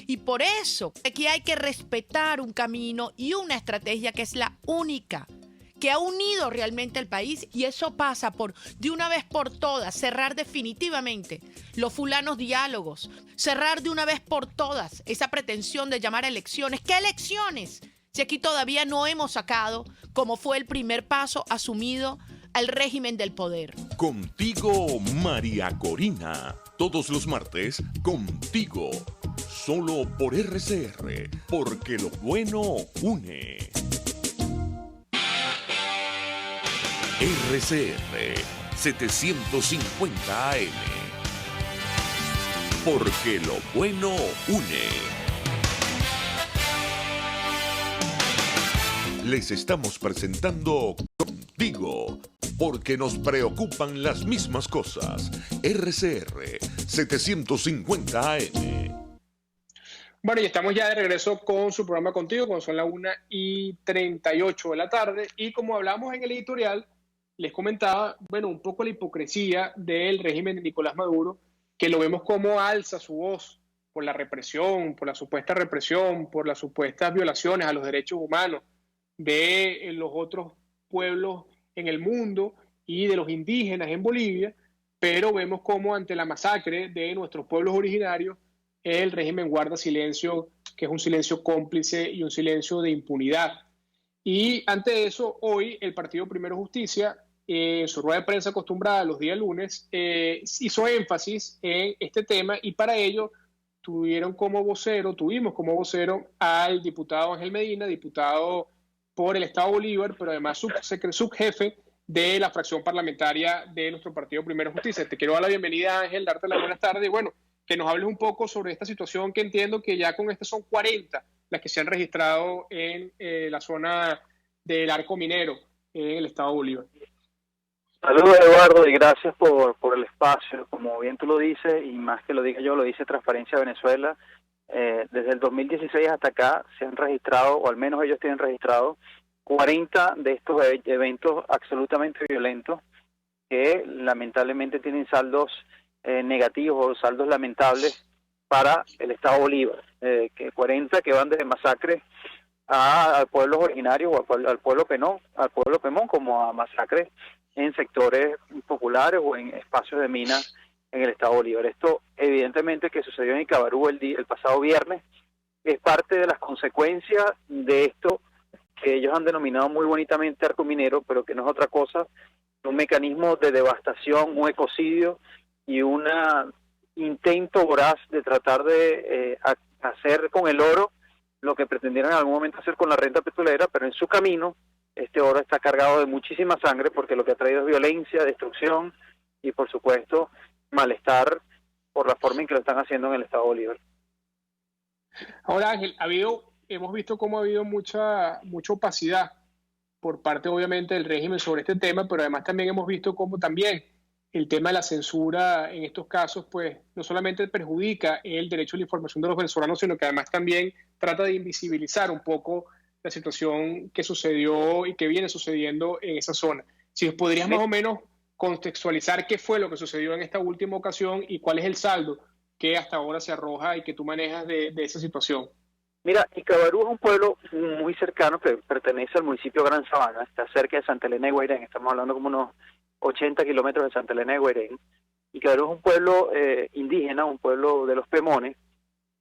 Y por eso aquí hay que respetar un camino y una estrategia que es la única, que ha unido realmente al país, y eso pasa por, de una vez por todas, cerrar definitivamente los fulanos diálogos, cerrar de una vez por todas esa pretensión de llamar a elecciones. ¿Qué elecciones? Si aquí todavía no hemos sacado, como fue el primer paso asumido al régimen del poder. Contigo, María Corina. Todos los martes, contigo. Solo por RCR, porque lo bueno une. RCR 750 AM. Porque lo bueno une. Les estamos presentando Contigo, porque nos preocupan las mismas cosas. RCR 750 AM. Bueno, y estamos ya de regreso con su programa Contigo, cuando son las 1:38 de la tarde. Y como hablamos en el editorial, les comentaba, bueno, un poco la hipocresía del régimen de Nicolás Maduro, que lo vemos como alza su voz por la represión, por la supuesta represión, por las supuestas violaciones a los derechos humanos de los otros pueblos en el mundo y de los indígenas en Bolivia, pero vemos como ante la masacre de nuestros pueblos originarios, el régimen guarda silencio, que es un silencio cómplice y un silencio de impunidad. Y ante eso, hoy el Partido Primero Justicia, en su rueda de prensa acostumbrada los días lunes, hizo énfasis en este tema, y para ello tuvimos como vocero al diputado Ángel Medina, diputado por el Estado Bolívar, pero además subjefe de la fracción parlamentaria de nuestro Partido Primero Justicia. Te quiero dar la bienvenida, Ángel, darte las buenas tardes y bueno, que nos hables un poco sobre esta situación, que entiendo que ya con este son 40 las que se han registrado en la zona del Arco Minero en el Estado Bolívar. Saludos, Eduardo, y gracias por el espacio. Como bien tú lo dices, y más que lo diga yo, lo dice Transparencia Venezuela, desde el 2016 hasta acá se han registrado, o al menos ellos tienen registrado, 40 de estos eventos absolutamente violentos que lamentablemente tienen saldos negativos o saldos lamentables para el Estado Bolívar, que 40 que van desde masacres a pueblos originarios o al pueblo Pemón, como a masacres en sectores populares o en espacios de minas en el Estado Bolívar. Esto evidentemente que sucedió en Icabarú el pasado viernes es parte de las consecuencias de esto que ellos han denominado muy bonitamente arco minero, pero que no es otra cosa, un mecanismo de devastación, un ecocidio y un intento voraz de tratar de hacer con el oro lo que pretendieron en algún momento hacer con la renta petrolera, pero en su camino este oro está cargado de muchísima sangre, porque lo que ha traído es violencia, destrucción y por supuesto malestar por la forma en que lo están haciendo en el Estado Bolívar. Ahora, Ángel, hemos visto cómo ha habido mucha opacidad por parte obviamente del régimen sobre este tema, pero además también hemos visto cómo también el tema de la censura en estos casos pues no solamente perjudica el derecho a la información de los venezolanos, sino que además también trata de invisibilizar un poco la situación que sucedió y que viene sucediendo en esa zona. Si podrías más o menos contextualizar qué fue lo que sucedió en esta última ocasión y cuál es el saldo que hasta ahora se arroja y que tú manejas de esa situación. Mira, Icabarú es un pueblo muy cercano que pertenece al municipio Gran Sabana, está cerca de Santa Elena de Guairén, estamos hablando como unos 80 kilómetros de Santa Elena de Guairén. Icabarú es un pueblo indígena, un pueblo de los Pemones,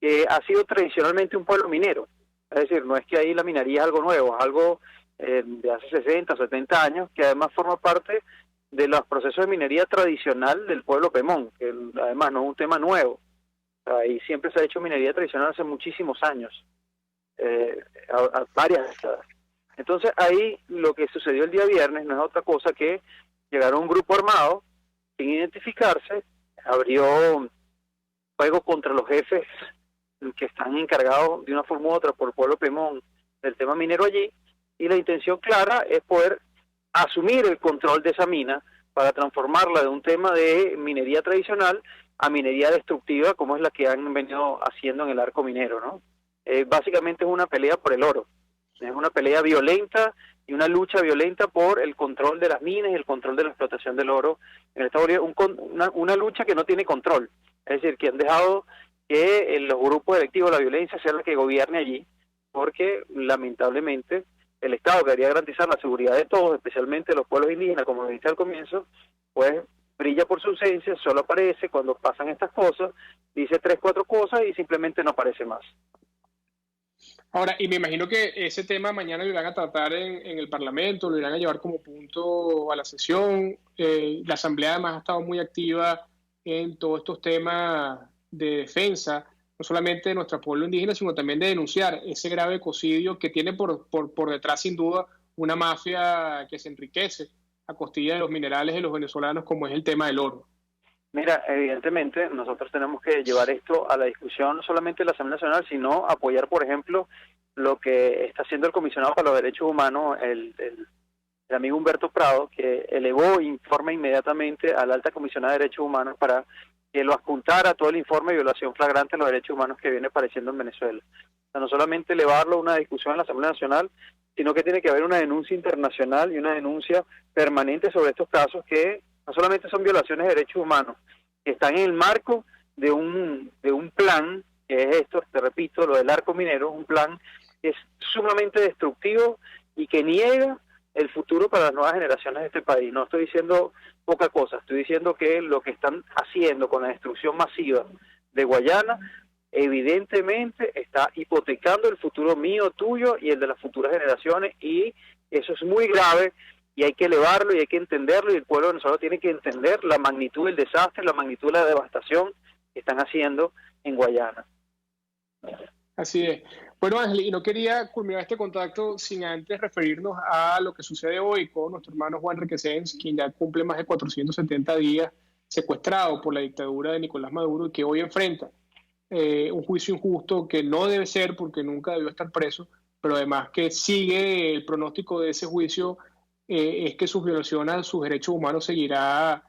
que ha sido tradicionalmente un pueblo minero. Es decir, no es que ahí la minería es algo nuevo, es algo de hace 60, 70 años, que además forma parte de los procesos de minería tradicional del pueblo Pemón, que además no es un tema nuevo. Ahí siempre se ha hecho minería tradicional hace muchísimos años, a varias décadas. Entonces ahí lo que sucedió el día viernes no es otra cosa que llegaron un grupo armado sin identificarse, abrió fuego contra los jefes que están encargados de una forma u otra por el pueblo Pemón del tema minero allí, y la intención clara es poder asumir el control de esa mina para transformarla de un tema de minería tradicional a minería destructiva, como es la que han venido haciendo en el arco minero, ¿no? Básicamente es una pelea por el oro, es una pelea violenta y una lucha violenta por el control de las minas y el control de la explotación del oro en el Estado Bolívar, una lucha que no tiene control, es decir, que han dejado que los grupos electivos, la violencia sea la que gobierne allí, porque lamentablemente el Estado que debería garantizar la seguridad de todos, especialmente de los pueblos indígenas, como lo dije al comienzo, pues brilla por su ausencia, solo aparece cuando pasan estas cosas, dice 3, 4 cosas y simplemente no aparece más. Ahora, y me imagino que ese tema mañana lo irán a tratar en el Parlamento, lo irán a llevar como punto a la sesión. La Asamblea además ha estado muy activa en todos estos temas de defensa, no solamente de nuestro pueblo indígena, sino también de denunciar ese grave ecocidio que tiene por detrás, sin duda, una mafia que se enriquece a costilla de los minerales de los venezolanos, como es el tema del oro. Mira, evidentemente nosotros tenemos que llevar esto a la discusión no solamente de la Asamblea Nacional, sino apoyar, por ejemplo, lo que está haciendo el Comisionado para los Derechos Humanos, el amigo Humberto Prado, que elevó informe inmediatamente a la Alta Comisionada de Derechos Humanos para que lo adjuntara a todo el informe de violación flagrante de los derechos humanos que viene apareciendo en Venezuela. O sea, no solamente elevarlo a una discusión en la Asamblea Nacional, sino que tiene que haber una denuncia internacional y una denuncia permanente sobre estos casos que no solamente son violaciones de derechos humanos, que están en el marco de un plan, que es esto, te repito, lo del arco minero, un plan que es sumamente destructivo y que niega el futuro para las nuevas generaciones de este país. No estoy diciendo poca cosa, estoy diciendo que lo que están haciendo con la destrucción masiva de Guayana evidentemente está hipotecando el futuro mío, tuyo y el de las futuras generaciones, y eso es muy grave y hay que elevarlo y hay que entenderlo, y el pueblo venezolano tiene que entender la magnitud del desastre, la magnitud de la devastación que están haciendo en Guayana. Así es. Bueno, Ángel, y no quería culminar este contacto sin antes referirnos a lo que sucede hoy con nuestro hermano Juan Requesens, quien ya cumple más de 470 días secuestrado por la dictadura de Nicolás Maduro y que hoy enfrenta un juicio injusto que no debe ser porque nunca debió estar preso, pero además que sigue el pronóstico de ese juicio es que sus violaciones a sus derechos humanos seguirá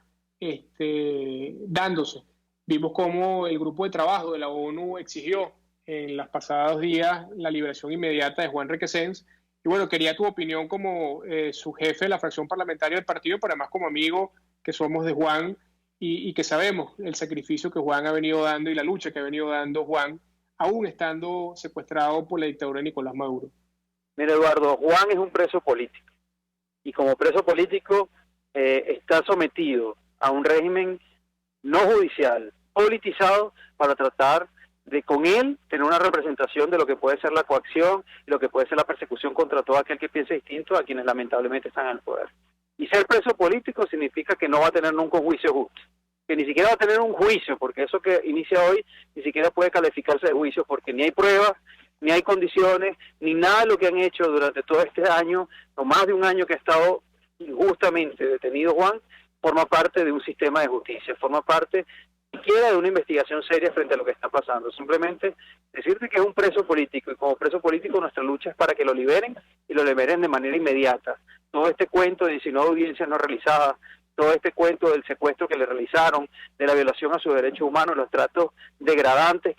dándose. Vimos cómo el grupo de trabajo de la ONU exigió en los pasados días la liberación inmediata de Juan Requesens. Y bueno, quería tu opinión como su jefe de la fracción parlamentaria del partido, pero además como amigo que somos de Juan y que sabemos el sacrificio que Juan ha venido dando y la lucha que ha venido dando Juan, aún estando secuestrado por la dictadura de Nicolás Maduro. Mira, Eduardo, Juan es un preso político y como preso político está sometido a un régimen no judicial, politizado, para tratar de con él tener una representación de lo que puede ser la coacción y lo que puede ser la persecución contra todo aquel que piense distinto a quienes lamentablemente están en el poder. Y ser preso político significa que no va a tener nunca un juicio justo, que ni siquiera va a tener un juicio, porque eso que inicia hoy ni siquiera puede calificarse de juicio, porque ni hay pruebas, ni hay condiciones, ni nada de lo que han hecho durante todo este año, o más de un año que ha estado injustamente detenido Juan, forma parte de un sistema de justicia, forma parte siquiera de una investigación seria frente a lo que está pasando. Simplemente decirte que es un preso político, y como preso político nuestra lucha es para que lo liberen, y lo liberen de manera inmediata. Todo este cuento de 19 audiencias no realizadas, todo este cuento del secuestro que le realizaron, de la violación a sus derechos humanos, los tratos degradantes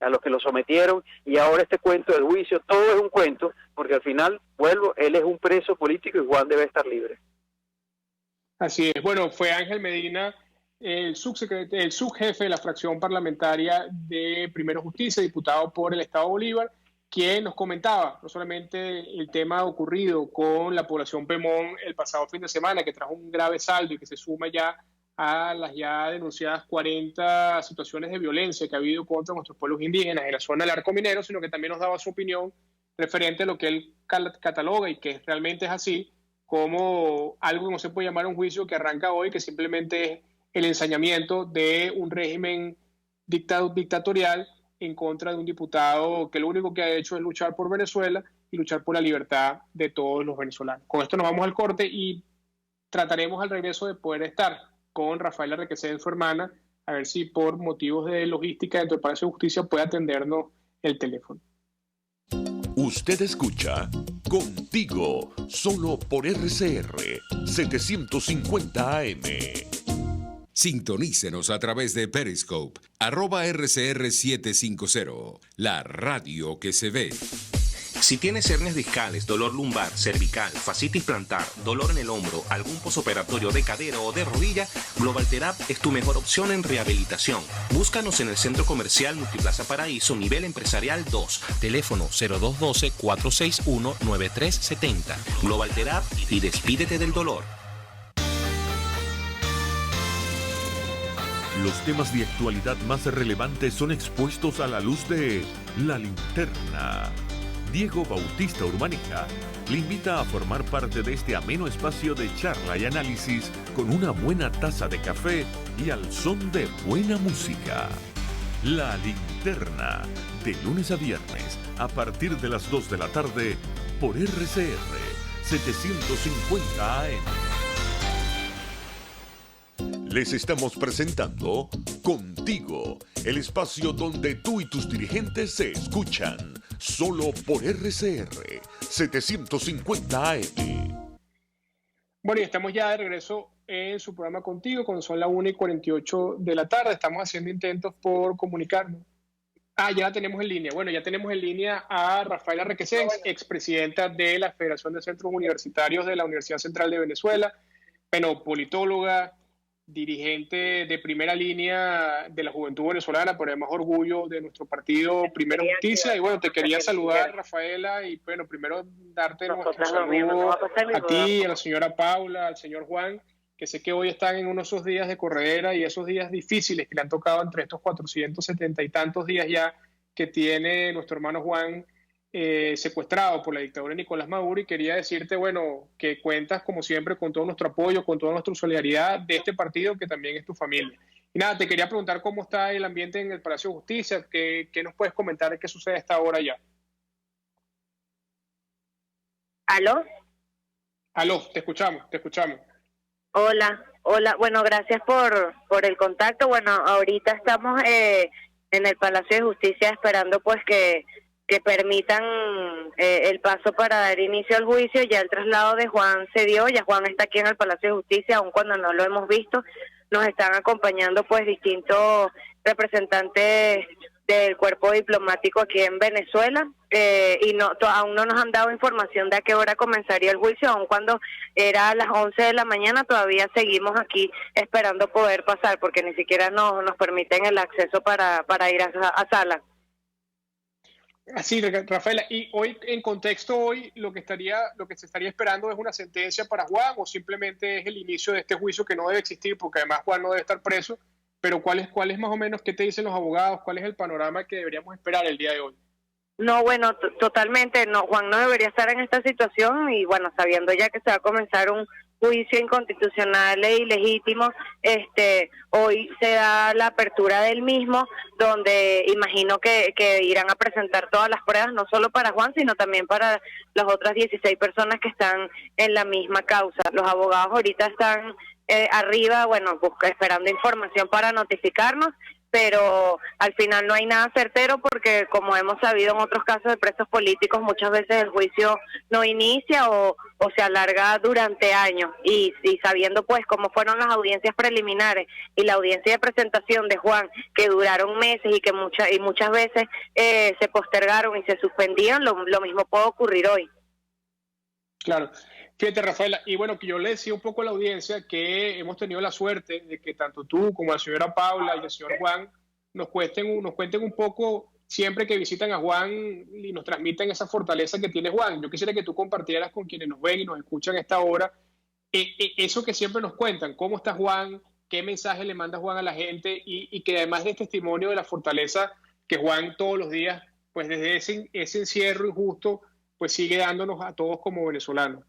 a los que lo sometieron, y ahora este cuento del juicio, todo es un cuento, porque al final, vuelvo, él es un preso político y Juan debe estar libre. Así es. Bueno, fue Ángel Medina, el subjefe de la fracción parlamentaria de Primero Justicia, diputado por el Estado Bolívar, quien nos comentaba no solamente el tema ocurrido con la población Pemón el pasado fin de semana, que trajo un grave saldo y que se suma ya a las ya denunciadas 40 situaciones de violencia que ha habido contra nuestros pueblos indígenas en la zona del arco minero, sino que también nos daba su opinión referente a lo que él cataloga, y que realmente es así, como algo que no se puede llamar un juicio que arranca hoy, que simplemente es el ensañamiento de un régimen dictatorial en contra de un diputado que lo único que ha hecho es luchar por Venezuela y luchar por la libertad de todos los venezolanos. Con esto nos vamos al corte y trataremos al regreso de poder estar con Rafaela Requesens, su hermana, a ver si por motivos de logística dentro del Palacio de Justicia puede atendernos el teléfono. Usted escucha Contigo, solo por RCR 750 AM. Sintonícenos a través de Periscope, @RCR750, la radio que se ve. Si tienes hernias discales, dolor lumbar, cervical, fascitis plantar, dolor en el hombro, algún posoperatorio de cadera o de rodilla, Global Therap es tu mejor opción en rehabilitación. Búscanos en el Centro Comercial Multiplaza Paraíso, nivel empresarial 2, teléfono 0212-461-9370. Global Therap y despídete del dolor. Los temas de actualidad más relevantes son expuestos a la luz de La Linterna. Diego Bautista Urmanica le invita a formar parte de este ameno espacio de charla y análisis con una buena taza de café y al son de buena música. La Linterna, de lunes a viernes, a partir de las 2 de la tarde, por RCR 750 AM. Les estamos presentando Contigo, el espacio donde tú y tus dirigentes se escuchan, solo por RCR 750 AM. Bueno, y estamos ya de regreso en su programa Contigo, cuando son las 1:48 de la tarde. Estamos haciendo intentos por comunicarnos. Ya la tenemos en línea. Bueno, ya tenemos en línea a Rafaela Requesens, expresidenta de la Federación de Centros Universitarios de la Universidad Central de Venezuela, bueno, politóloga, dirigente de primera línea de la juventud venezolana, por además orgullo de nuestro partido Primero Justicia. Y bueno, te quería saludar, Rafaela, y bueno, primero darte nuestro saludo a ti, a la señora Paula, al señor Juan, que sé que hoy están en unos esos días de corredera y esos días difíciles que le han tocado entre estos 470 y tantos días ya que tiene nuestro hermano Juan secuestrado por la dictadura de Nicolás Maduro. Y quería decirte, bueno, que cuentas como siempre con todo nuestro apoyo, con toda nuestra solidaridad de este partido que también es tu familia. Y nada, te quería preguntar cómo está el ambiente en el Palacio de Justicia, qué nos puedes comentar de qué sucede a esta hora ya. ¿Aló? Aló, te escuchamos. Hola, bueno, gracias por el contacto. Bueno, ahorita estamos en el Palacio de Justicia esperando pues que permitan el paso para dar inicio al juicio. Ya el traslado de Juan se dio, ya Juan está aquí en el Palacio de Justicia, aun cuando no lo hemos visto. Nos están acompañando pues distintos representantes del cuerpo diplomático aquí en Venezuela, y aún no nos han dado información de a qué hora comenzaría el juicio, aun cuando era a las 11 de la mañana, todavía seguimos aquí esperando poder pasar, porque ni siquiera nos permiten el acceso para ir a sala. Así, Rafaela, y hoy, en contexto, hoy lo que se estaría esperando es una sentencia para Juan, o simplemente es el inicio de este juicio que no debe existir, porque además Juan no debe estar preso. Pero ¿cuál es más o menos, qué te dicen los abogados? ¿Cuál es el panorama que deberíamos esperar el día de hoy? No, bueno, totalmente, no, Juan no debería estar en esta situación, y bueno, sabiendo ya que se va a comenzar un juicio inconstitucional e ilegítimo, hoy se da la apertura del mismo, donde imagino que irán a presentar todas las pruebas, no solo para Juan, sino también para las otras 16 personas que están en la misma causa. Los abogados ahorita están arriba, bueno, esperando información para notificarnos, pero al final no hay nada certero, porque como hemos sabido en otros casos de presos políticos, muchas veces el juicio no inicia o se alarga durante años, y sabiendo pues cómo fueron las audiencias preliminares y la audiencia de presentación de Juan, que duraron meses y que muchas veces se postergaron y se suspendían, lo mismo puede ocurrir hoy. Claro. Fíjate, Rafaela, y bueno, que yo le decía un poco a la audiencia que hemos tenido la suerte de que tanto tú como la señora Paula y el señor Juan nos cuenten un poco siempre que visitan a Juan y nos transmiten esa fortaleza que tiene Juan. Yo quisiera que tú compartieras con quienes nos ven y nos escuchan a esta hora eso que siempre nos cuentan, cómo está Juan, qué mensaje le manda Juan a la gente, y que además de testimonio de la fortaleza que Juan todos los días, pues desde ese encierro injusto, pues sigue dándonos a todos como venezolanos.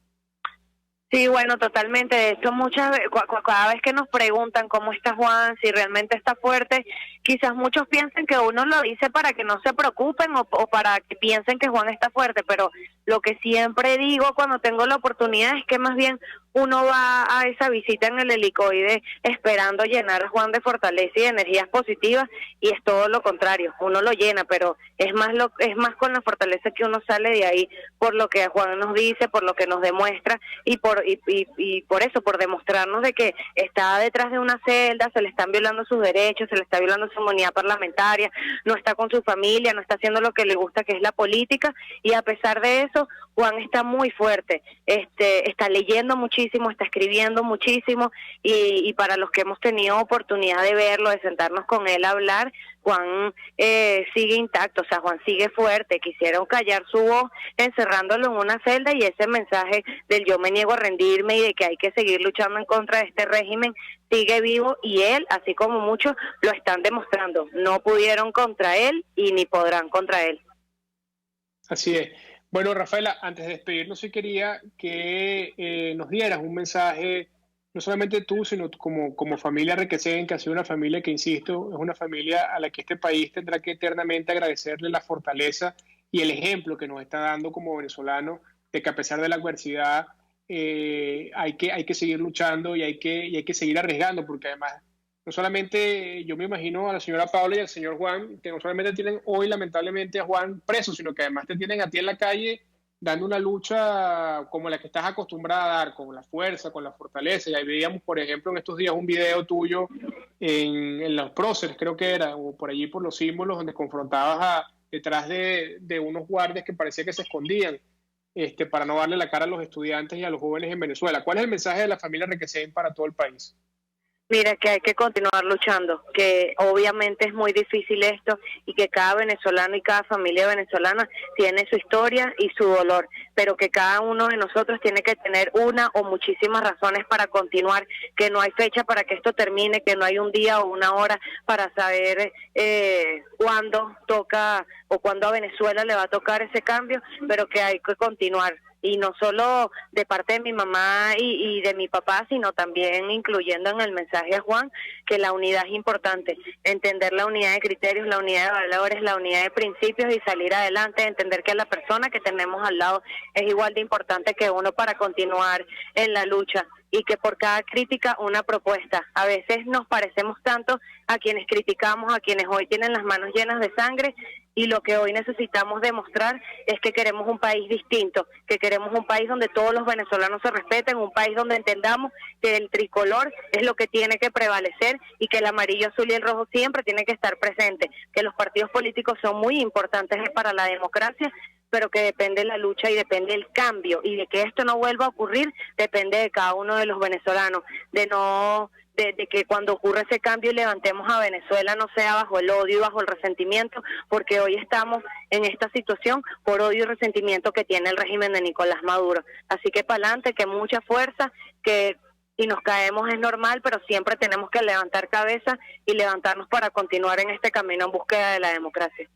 Sí, bueno, totalmente. De hecho, muchas veces, cada vez que nos preguntan cómo está Juan, si realmente está fuerte, quizás muchos piensen que uno lo dice para que no se preocupen o para que piensen que Juan está fuerte, pero lo que siempre digo cuando tengo la oportunidad es que más bien uno va a esa visita en el helicoide esperando llenar a Juan de fortaleza y de energías positivas, y es todo lo contrario, uno lo llena, pero es más con la fortaleza que uno sale de ahí, por lo que Juan nos dice, por lo que nos demuestra, y por eso, por demostrarnos de que está detrás de una celda, se le están violando sus derechos, se le está violando su inmunidad parlamentaria, no está con su familia, no está haciendo lo que le gusta, que es la política, y a pesar de eso, Juan está muy fuerte, está leyendo muchísimo, está escribiendo muchísimo, y para los que hemos tenido oportunidad de verlo, de sentarnos con él a hablar, Juan sigue intacto, o sea, Juan sigue fuerte. Quisieron callar su voz encerrándolo en una celda, y ese mensaje del yo me niego a rendirme y de que hay que seguir luchando en contra de este régimen sigue vivo, y él, así como muchos, lo están demostrando. No pudieron contra él y ni podrán contra él. Así es. Bueno, Rafaela, antes de despedirnos, sí quería que nos dieras un mensaje, no solamente tú, sino como familia Requesén, que ha sido una familia que, insisto, es una familia a la que este país tendrá que eternamente agradecerle la fortaleza y el ejemplo que nos está dando como venezolanos, de que a pesar de la adversidad hay que seguir luchando y hay que seguir arriesgando, porque además, no solamente yo me imagino a la señora Paula y al señor Juan, que no solamente tienen hoy lamentablemente a Juan preso, sino que además te tienen a ti en la calle dando una lucha como la que estás acostumbrada a dar, con la fuerza, con la fortaleza. Y ahí veíamos, por ejemplo, en estos días un video tuyo en los próceres, creo que era, o por allí por los símbolos, donde confrontabas detrás de unos guardias que parecía que se escondían para no darle la cara a los estudiantes y a los jóvenes en Venezuela. ¿Cuál es el mensaje de la familia Requesén para todo el país? Mira, que hay que continuar luchando, que obviamente es muy difícil esto, y que cada venezolano y cada familia venezolana tiene su historia y su dolor, pero que cada uno de nosotros tiene que tener una o muchísimas razones para continuar, que no hay fecha para que esto termine, que no hay un día o una hora para saber cuándo toca o cuándo a Venezuela le va a tocar ese cambio, pero que hay que continuar. Y no solo de parte de mi mamá y de mi papá, sino también incluyendo en el mensaje a Juan, que la unidad es importante, entender la unidad de criterios, la unidad de valores, la unidad de principios y salir adelante, entender que la persona que tenemos al lado es igual de importante que uno para continuar en la lucha, y que por cada crítica una propuesta. A veces nos parecemos tanto a quienes criticamos, a quienes hoy tienen las manos llenas de sangre, y lo que hoy necesitamos demostrar es que queremos un país distinto, que queremos un país donde todos los venezolanos se respeten, un país donde entendamos que el tricolor es lo que tiene que prevalecer y que el amarillo, azul y el rojo siempre tiene que estar presente, que los partidos políticos son muy importantes para la democracia, pero que depende la lucha y depende el cambio, y de que esto no vuelva a ocurrir depende de cada uno de los venezolanos, de que cuando ocurra ese cambio y levantemos a Venezuela no sea bajo el odio y bajo el resentimiento, porque hoy estamos en esta situación por odio y resentimiento que tiene el régimen de Nicolás Maduro. Así que para adelante, que mucha fuerza, que si nos caemos es normal, pero siempre tenemos que levantar cabeza y levantarnos para continuar en este camino en búsqueda de la democracia.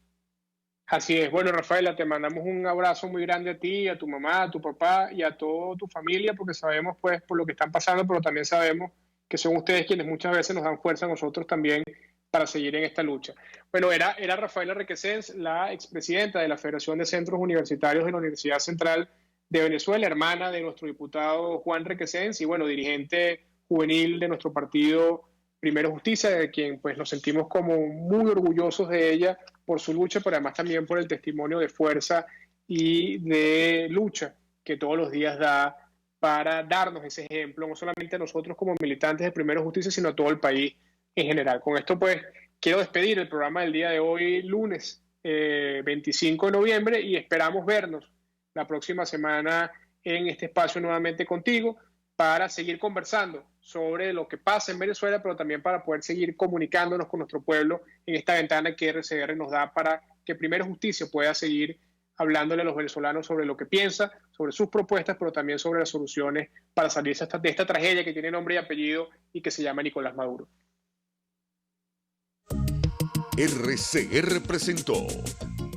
Así es. Bueno, Rafaela, te mandamos un abrazo muy grande a ti, a tu mamá, a tu papá y a toda tu familia, porque sabemos pues por lo que están pasando, pero también sabemos que son ustedes quienes muchas veces nos dan fuerza a nosotros también para seguir en esta lucha. Bueno, era Rafaela Requesén, la expresidenta de la Federación de Centros Universitarios de la Universidad Central de Venezuela, hermana de nuestro diputado Juan Requesén, y bueno, dirigente juvenil de nuestro partido Primero Justicia, de quien pues nos sentimos como muy orgullosos de ella por su lucha, pero además también por el testimonio de fuerza y de lucha que todos los días da para darnos ese ejemplo, no solamente a nosotros como militantes de Primero Justicia, sino a todo el país en general. Con esto pues quiero despedir el programa del día de hoy, lunes 25 de noviembre, y esperamos vernos la próxima semana en este espacio nuevamente contigo para seguir conversando sobre lo que pasa en Venezuela, pero también para poder seguir comunicándonos con nuestro pueblo en esta ventana que RCR nos da para que Primero Justicia pueda seguir hablándole a los venezolanos sobre lo que piensa, sobre sus propuestas, pero también sobre las soluciones para salir de esta tragedia que tiene nombre y apellido y que se llama Nicolás Maduro. RCR presentó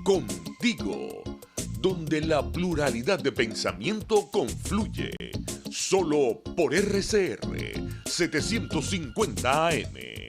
Contigo, donde la pluralidad de pensamiento confluye. Solo por RCR 750 AM.